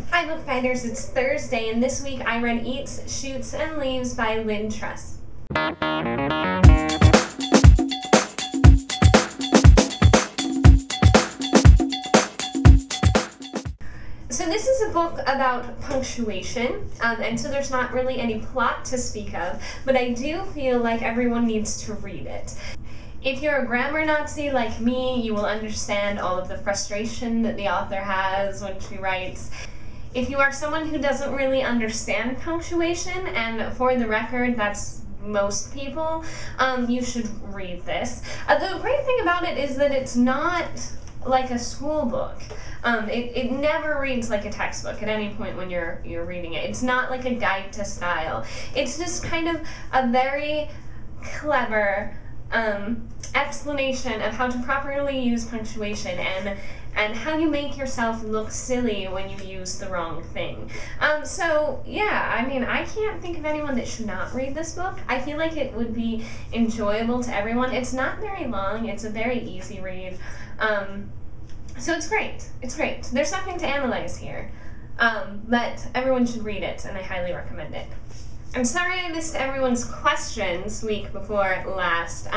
Hi Bookfinders, it's Thursday, and this week I read Eats, Shoots, and Leaves by Lynn Truss. So this is a book about punctuation, and so there's not really any plot to speak of, but I do feel like everyone needs to read it. If you're a grammar Nazi like me, you will understand all of the frustration that the author has when she writes. If you are someone who doesn't really understand punctuation, and for the record, that's most people, you should read this. The great thing about it is that it's not like a school book. It never reads like a textbook at any point when you're reading it. It's not like a guide to style. It's just kind of a very clever explanation of how to properly use punctuation and how you make yourself look silly when you use the wrong thing. So yeah, I mean, I can't think of anyone that should not read this book. I feel like it would be enjoyable to everyone. It's not very long. It's a very easy read. So it's great. It's great. There's nothing to analyze here. But everyone should read it, and I highly recommend it. I'm sorry I missed everyone's questions week before last.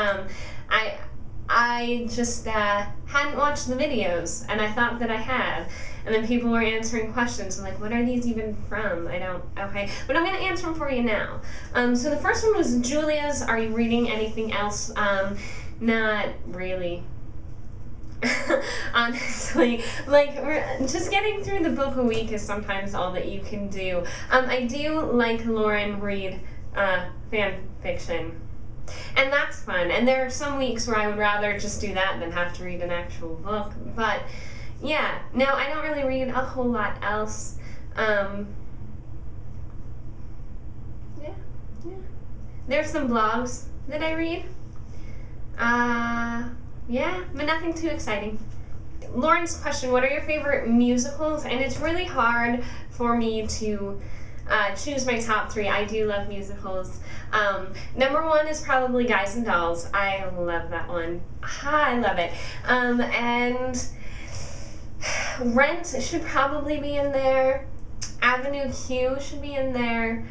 I just hadn't watched the videos, and I thought that I had. And then people were answering questions. I'm like, what are these even from? Okay. But I'm going to answer them for you now. So the first one was Julia's, are you reading anything else? Not really. Honestly, like, just getting through the book a week is sometimes all that you can do. I do like Lauren read fan fiction, and that's fun, and there are some weeks where I would rather just do that than have to read an actual book, but yeah, no, I don't really read a whole lot else. Yeah. There's some blogs that I read. Yeah, but nothing too exciting. Lauren's question, what are your favorite musicals? And it's really hard for me to choose my top three. I do love musicals. Number one is probably Guys and Dolls. I love that one. I love it. And Rent should probably be in there. Avenue Q should be in there.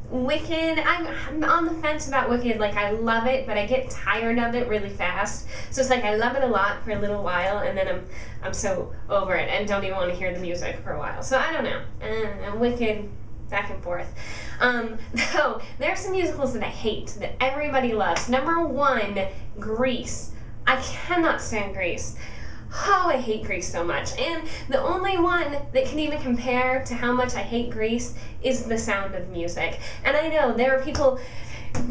Wicked, I'm on the fence about Wicked. Like, I love it, but I get tired of it really fast. So it's like I love it a lot for a little while, and then I'm so over it and don't even want to hear the music for a while. So I don't know. Wicked, back and forth. No, there are some musicals that I hate that everybody loves. Number one, Grease. I cannot stand Grease. Oh, I hate Grease so much. And the only one that can even compare to how much I hate Grease is The Sound of Music. And I know there are people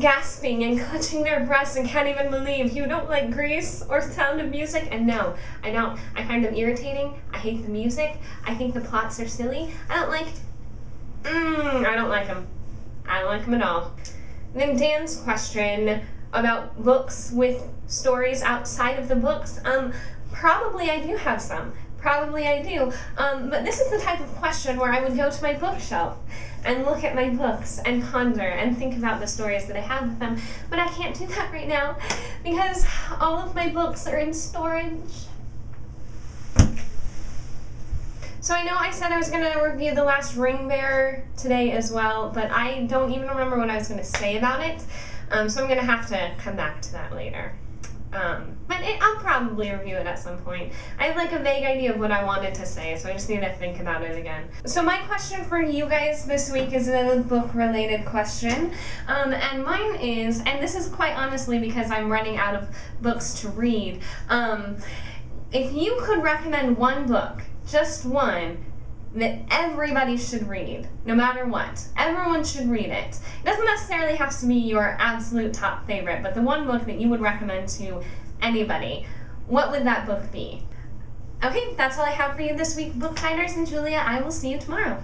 gasping and clutching their breasts and can't even believe you don't like Grease or Sound of Music. And no, I don't. I find them irritating. I hate the music. I think the plots are silly. I don't like them. I don't like them at all. Then Dan's question about books with stories outside of the books. Probably I do have some. Probably I do. But this is the type of question where I would go to my bookshelf and look at my books and ponder and think about the stories that I have with them. But I can't do that right now because all of my books are in storage. So I know I said I was going to review The Last Ring Bearer today as well, but I don't even remember what I was going to say about it. So I'm going to have to come back to that later. But I'll probably review it at some point. I have like a vague idea of what I wanted to say, so I just need to think about it again. So my question for you guys this week is a book-related question. And mine is, and this is quite honestly because I'm running out of books to read, if you could recommend one book, just one, that everybody should read, no matter what. Everyone should read it. It doesn't necessarily have to be your absolute top favorite, but the one book that you would recommend to anybody. What would that book be? Okay, that's all I have for you this week, Bookfinders and Julia. I will see you tomorrow.